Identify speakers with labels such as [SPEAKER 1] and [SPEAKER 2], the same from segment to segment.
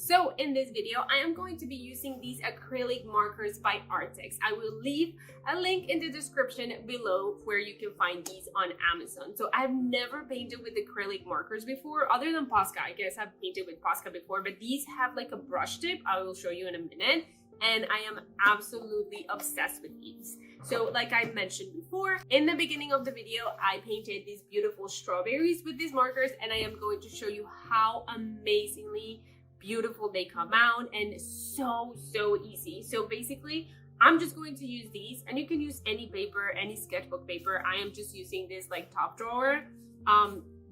[SPEAKER 1] So in this video, I am going to be using these acrylic markers by Artex. I will leave a link in the description below where you can find these on Amazon. So I've never painted with acrylic markers before, other than Posca. I guess I've painted with Posca before, but these have like a brush tip. I will show you in a minute. And I am absolutely obsessed with these. So like I mentioned before, in the beginning of the video, I painted these beautiful strawberries with these markers, and I am going to show you how amazingly beautiful they come out, and so easy. So basically, I'm just going to use these, and you can use any paper, any sketchbook paper. I am just using this like top drawer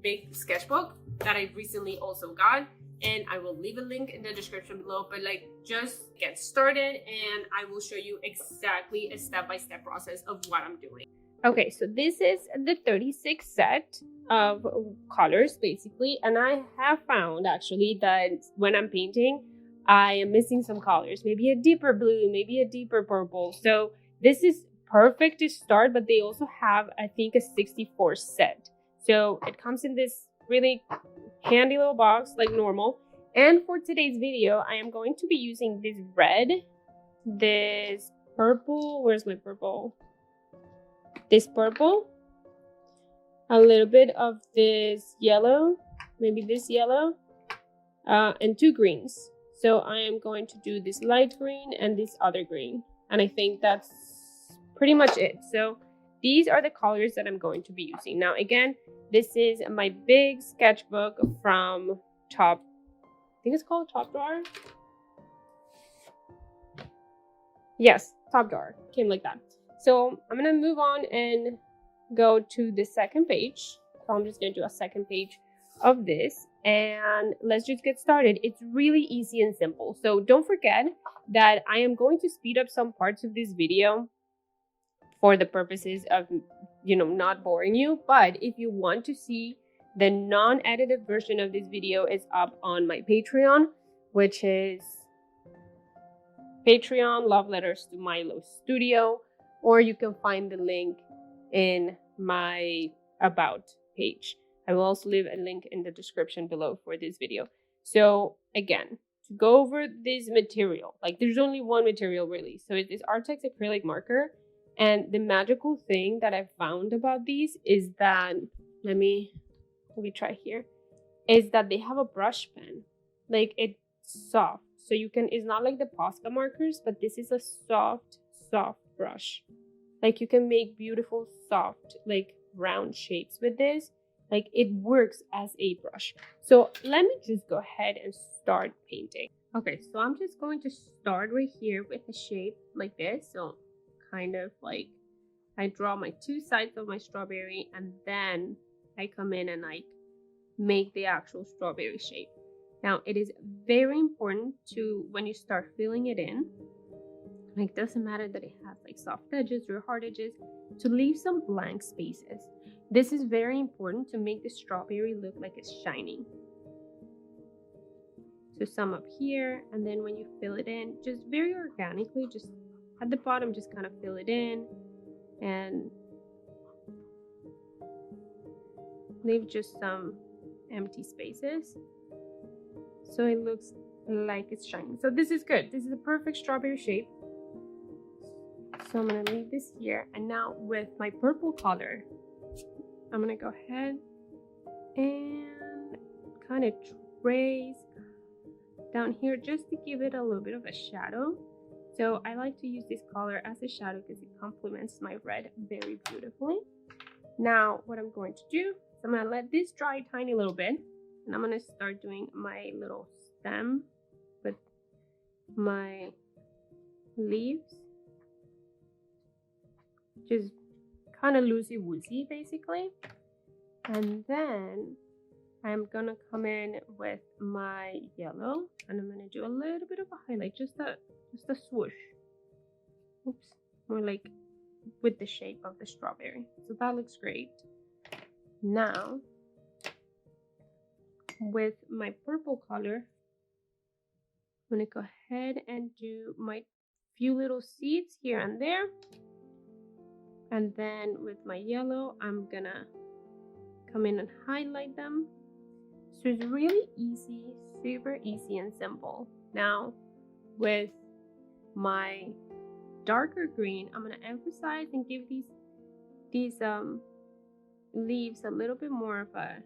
[SPEAKER 1] big sketchbook that I recently also got, and I will leave a link in the description below. But like, just get started and I will show you exactly a step-by-step process of what I'm doing. Okay, so this is the 36 set of colors basically, and I have found actually that when I'm painting, I am missing some colors, maybe a deeper blue, maybe a deeper purple. So this is perfect to start, but they also have, I think, a 64 set. So it comes in this really handy little box like normal. And for today's video, I am going to be using this red, this purple, where's my purple? This purple, a little bit of this yellow, maybe this yellow, and two greens. So I am going to do this light green and this other green. And I think that's pretty much it. So these are the colors that I'm going to be using. Now, again, this is my big sketchbook from I think it's called Top Drawer. Yes, Top Drawer, came like that. So I'm gonna move on and go to the second page. So I'm just gonna do a second page of this, and let's just get started. It's really easy and simple. So don't forget that I am going to speed up some parts of this video for the purposes of, not boring you. But if you want to see the non-edited version of this video, is up on my Patreon, which is Patreon Love Letters to Milo Studio, or you can find the link in my About page. I will also leave a link in the description below for this video. So again, to go over this material, like there's only one material really. So it's this Artex acrylic marker. And the magical thing that I found about these is that, let me try here, is that they have a brush pen. Like, it's soft. So you can, it's not like the Posca markers, but this is a soft brush. Like, you can make beautiful, soft, like round shapes with this. Like, it works as a brush. So let me just go ahead and start painting. Okay, so I'm just going to start right here with a shape like this. So kind of like, I draw my two sides of my strawberry, and then I come in and I make the actual strawberry shape. Now, it is very important to, when you start filling it in, like, doesn't matter that it has like soft edges or hard edges, to leave some blank spaces. This is very important to make the strawberry look like it's shining. So some up here, and then when you fill it in, just very organically, just at the bottom, just kind of fill it in and leave just some empty spaces so it looks like it's shining. So this is good. This is a perfect strawberry shape. So I'm gonna leave this here, and now with my purple color, I'm gonna go ahead and kind of trace down here just to give it a little bit of a shadow. So I like to use this color as a shadow because it complements my red very beautifully. Now what I'm going to do is I'm gonna let this dry a tiny little bit, and I'm gonna start doing my little stem with my leaves. Just kind of loosey-woosey basically. And then I'm gonna come in with my yellow, and I'm gonna do a little bit of a highlight, just a swoosh. Oops, more like with the shape of the strawberry. So that looks great. Now, with my purple color, I'm gonna go ahead and do my few little seeds here and there. And then with my yellow, I'm gonna come in and highlight them. So it's really easy, super easy and simple. Now, with my darker green, I'm gonna emphasize and give these leaves a little bit more of a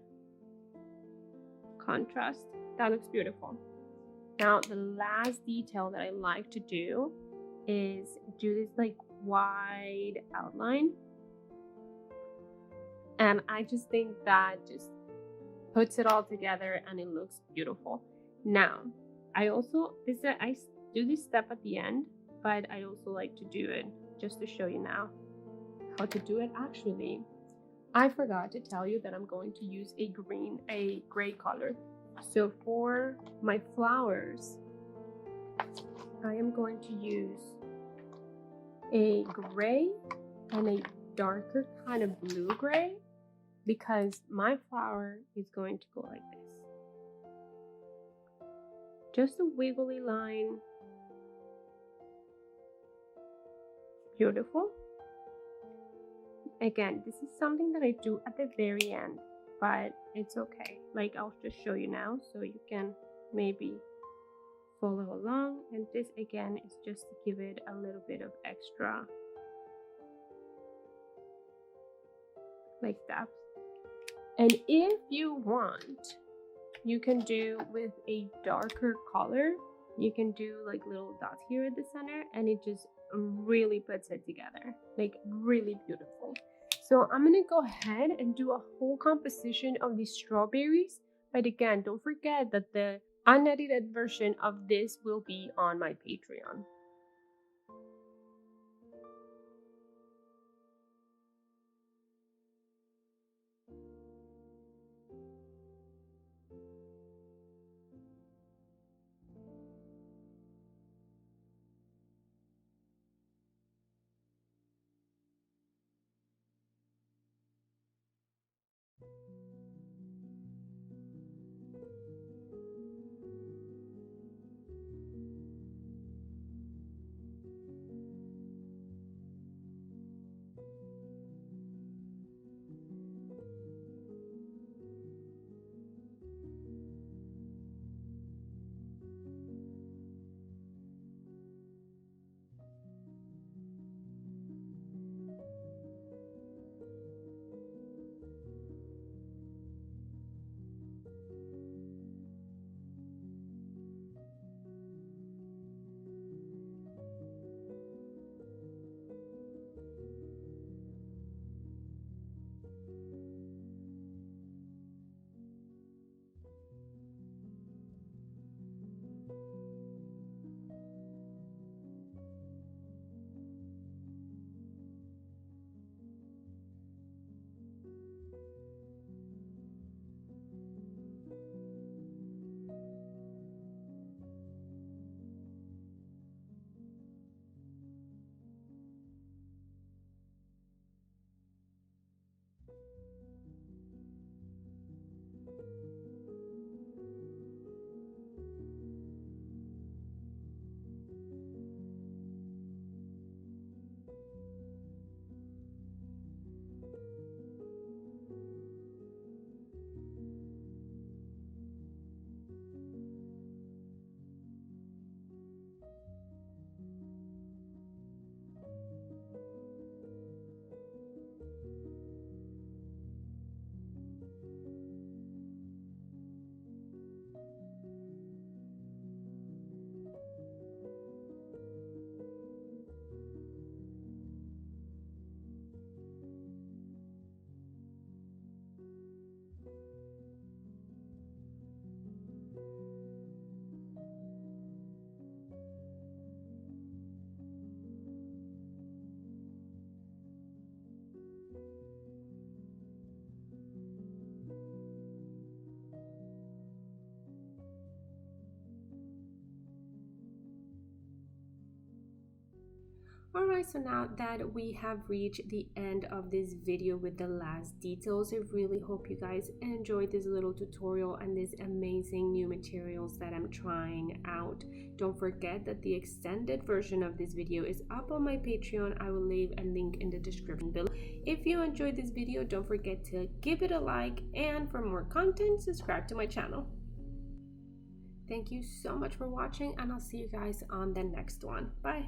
[SPEAKER 1] contrast. That looks beautiful. Now, the last detail that I like to do is do this like wide outline, and I just think that just puts it all together and it looks beautiful. Now, I do this step at the end, but I also like to do it just to show you now how to do it. Actually, I forgot to tell you that I'm going to use a gray color. So for my flowers, I am going to use a gray and a darker kind of blue gray, because my flower is going to go like this. Just a wiggly line. Beautiful. Again, this is something that I do at the very end, but it's okay. Like, I'll just show you now so you can maybe follow along. And this again is just to give it a little bit of extra like that. And if you want, you can do with a darker color. You can do like little dots here at the center, and it just really puts it together, like really beautiful. So I'm gonna go ahead and do a whole composition of these strawberries. But again, don't forget that the unedited version of this will be on my Patreon. Alright, so now that we have reached the end of this video with the last details, I really hope you guys enjoyed this little tutorial and these amazing new materials that I'm trying out. Don't forget that the extended version of this video is up on my Patreon. I will leave a link in the description below. If you enjoyed this video, don't forget to give it a like, and for more content, subscribe to my channel. Thank you so much for watching, and I'll see you guys on the next one. Bye.